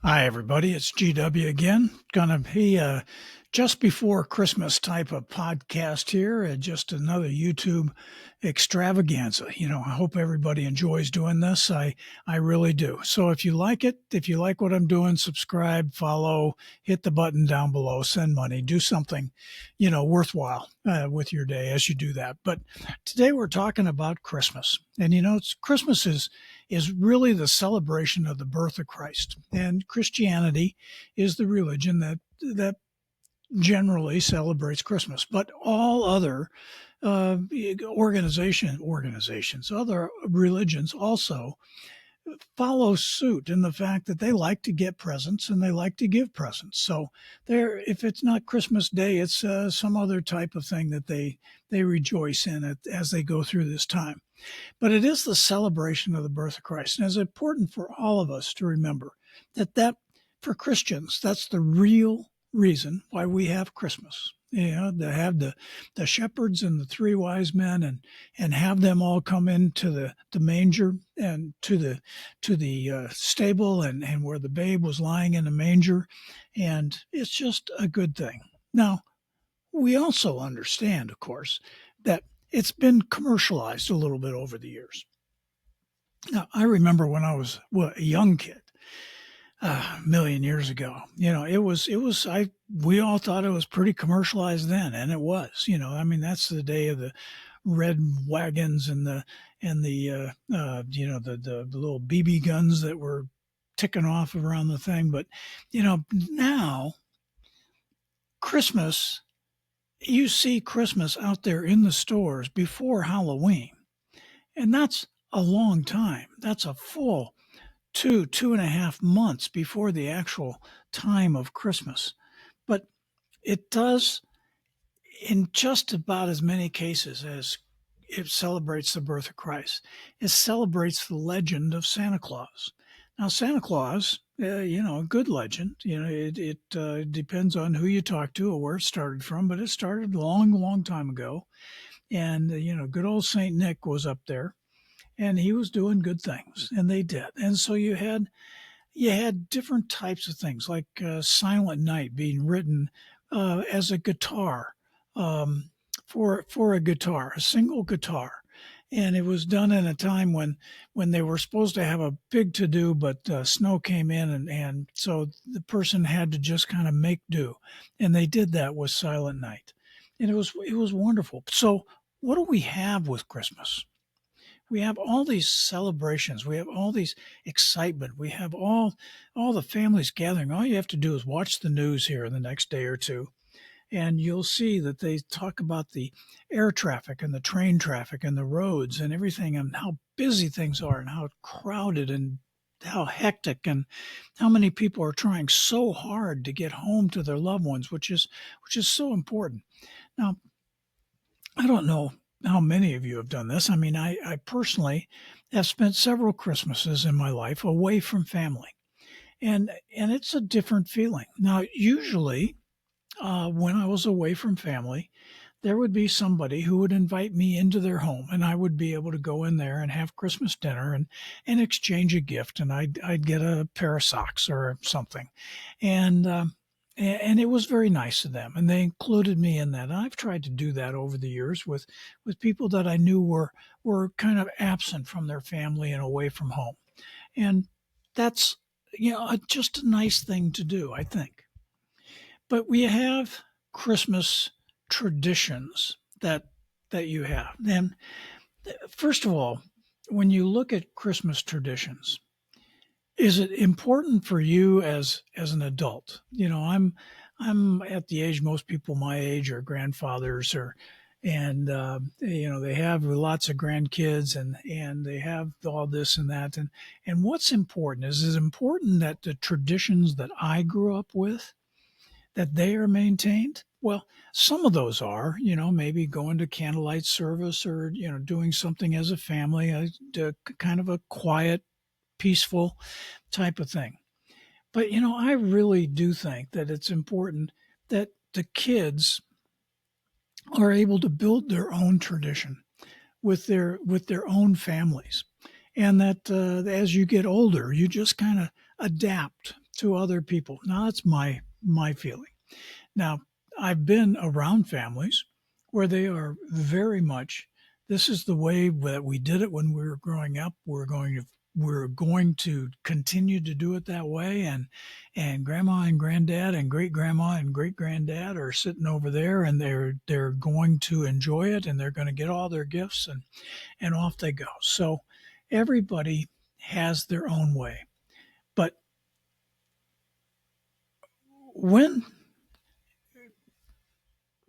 Hi, everybody. It's GW again. Gonna be a just before Christmas type of podcast here, just another YouTube extravaganza. I hope everybody enjoys doing this. I really do. So if you like it, if you like what I'm doing, subscribe, follow, hit the button down below, send money, do something, worthwhile with your day as you do that. But today we're talking about Christmas, and Christmas is really the celebration of the birth of Christ. And Christianity is the religion that generally celebrates Christmas, but all other organizations, other religions also follow suit in the fact that they like to get presents and they like to give presents. So if it's not Christmas Day, it's some other type of thing that they rejoice in as they go through this time. But it is the celebration of the birth of Christ. And it's important for all of us to remember that for Christians, that's the real reason why we have Christmas. To have the shepherds and the three wise men and have them all come into the manger and to the stable and where the babe was lying in the manger. And it's just a good thing. Now, we also understand, of course, that it's been commercialized a little bit over the years. Now, I remember when I was a young kid, a million years ago. We all thought it was pretty commercialized then, and it was. I mean, that's the day of the red wagons and the little BB guns that were ticking off around the thing. But now Christmas, you see Christmas out there in the stores before Halloween. And that's a long time. That's a full 2.5 months before the actual time of Christmas. But it does, in just about as many cases as it celebrates the birth of Christ, it celebrates the legend of Santa Claus. Now, Santa Claus, a good legend. It depends on who you talk to or where it started from, but it started a long, long time ago. And, good old St. Nick was up there and he was doing good things, and they did. And so you had different types of things like Silent Night being written as a guitar for a guitar, a single guitar. And it was done in a time when they were supposed to have a big to do, but snow came in, and so the person had to just kind of make do. And they did that with Silent Night. And it was wonderful. So what do we have with Christmas? We have all these celebrations. We have all these excitement. We have all the families gathering. All you have to do is watch the news here in the next day or two, and you'll see that they talk about the air traffic and the train traffic and the roads and everything, and how busy things are and how crowded and how hectic, and how many people are trying so hard to get home to their loved ones, which is so important. Now, I don't know how many of you have done this. I mean, I personally have spent several Christmases in my life away from family, and it's a different feeling. Now, usually, when I was away from family, there would be somebody who would invite me into their home, and I would be able to go in there and have Christmas dinner and exchange a gift, and I'd get a pair of socks or something, and and it was very nice of them, and they included me in that. And I've tried to do that over the years with people that I knew were kind of absent from their family and away from home, and that's just a nice thing to do, I think. But we have Christmas traditions that you have. And first of all, when you look at Christmas traditions, is it important for you as an adult? I'm at the age, most people my age are grandfathers, and they have lots of grandkids, and they have all this and that, and what's important is it important that the traditions that I grew up with, that they are maintained? Well, some of those are, maybe going to candlelight service, or, doing something as a family, kind of a quiet, peaceful type of thing. But, I really do think that it's important that the kids are able to build their own tradition with their own families, and that as you get older, you just kind of adapt to other people. Now that's my feeling. Now, I've been around families where they are very much, this is the way that we did it when we were growing up. We're going to continue to do it that way, and grandma and granddad and great grandma and great granddad are sitting over there, and they're going to enjoy it, and they're going to get all their gifts, and off they go. So everybody has their own way. But when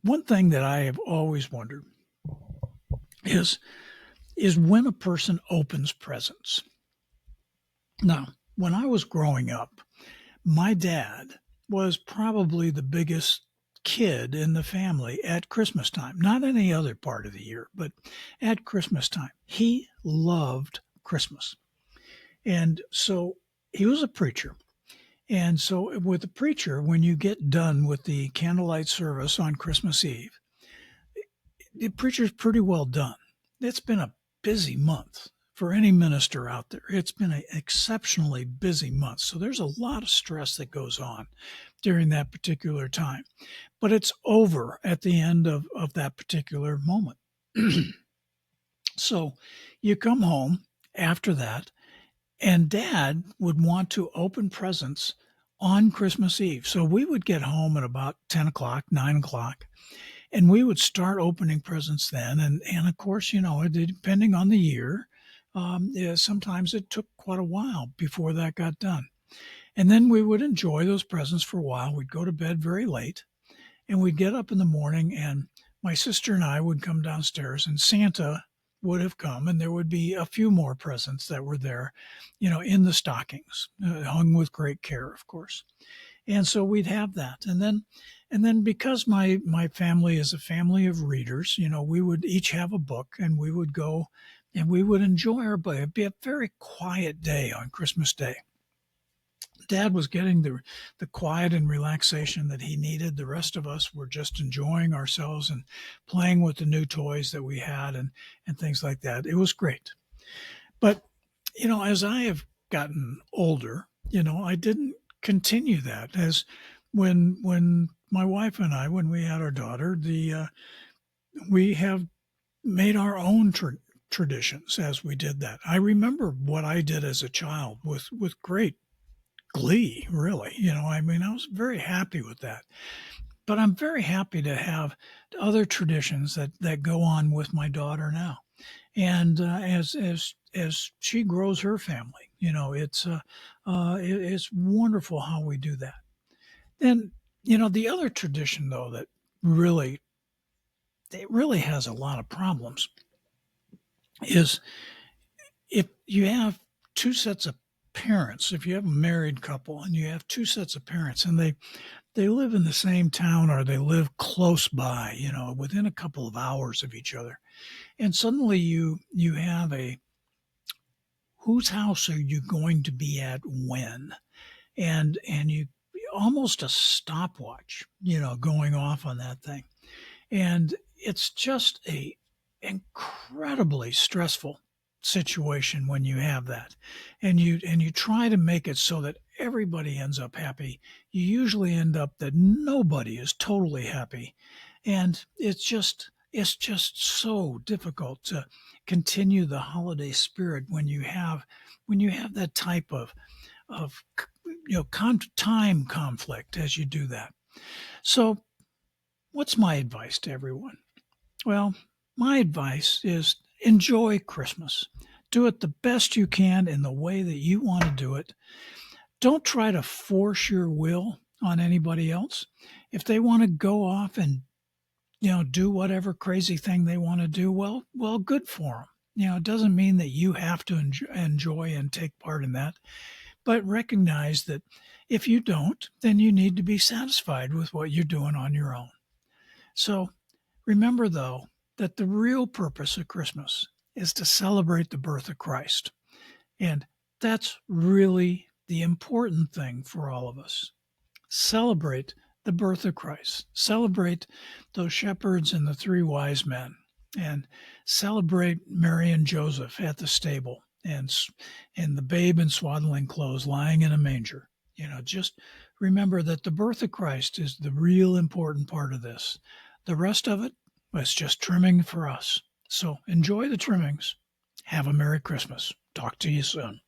one thing that I have always wondered is when a person opens presents. Now, when I was growing up, my dad was probably the biggest kid in the family at Christmas time. Not any other part of the year, but at Christmas time. He loved Christmas. And so he was a preacher. And so with a preacher, when you get done with the candlelight service on Christmas Eve, the preacher's pretty well done. It's been a busy month for any minister out there. It's been an exceptionally busy month. So there's a lot of stress that goes on during that particular time. But it's over at the end of that particular moment. So you come home after that, and Dad would want to open presents on Christmas Eve. So we would get home at about 10 o'clock, 9 o'clock, and we would start opening presents then. And of course, depending on the year, sometimes it took quite a while before that got done. And then we would enjoy those presents for a while. We'd go to bed very late, and we'd get up in the morning, and my sister and I would come downstairs, and Santa would have come, and there would be a few more presents that were there, in the stockings, hung with great care, of course. And so we'd have that. And then because my family is a family of readers, we would each have a book, and we would go and we would enjoy our book. It'd be a very quiet day on Christmas Day. Dad was getting the quiet and relaxation that he needed. The rest of us were just enjoying ourselves and playing with the new toys that we had and things like that. It was great. But, as I have gotten older, I didn't continue that. As when my wife and I, when we had our daughter, we have made our own traditions as we did that. I remember what I did as a child with great glee, really. I was very happy with that. But I'm very happy to have other traditions that go on with my daughter now. And as she grows her family, it's wonderful how we do that. And the other tradition, though, that really has a lot of problems is if you have two sets of parents, if you have a married couple and you have two sets of parents, and they live in the same town, or they live close by, within a couple of hours of each other, and suddenly you have whose house are you going to be at when, and you almost a stopwatch, going off on that thing, and it's just a incredibly stressful situation when you have that, and you try to make it so that everybody ends up happy. You usually end up that nobody is totally happy, and it's just so difficult to continue the holiday spirit when you have that type of time conflict as you do that. So what's my advice to everyone? Well, my advice is enjoy Christmas. Do it the best you can in the way that you want to do it. Don't try to force your will on anybody else. If they want to go off and, do whatever crazy thing they want to do, well, good for them. It doesn't mean that you have to enjoy and take part in that, but recognize that if you don't, then you need to be satisfied with what you're doing on your own. So remember, though, that the real purpose of Christmas is to celebrate the birth of Christ. And that's really the important thing for all of us. Celebrate the birth of Christ. Celebrate those shepherds and the three wise men. And celebrate Mary and Joseph at the stable, and the babe in swaddling clothes lying in a manger. Just remember that the birth of Christ is the real important part of this. The rest of it was just trimming for us. So enjoy the trimmings. Have a Merry Christmas. Talk to you soon.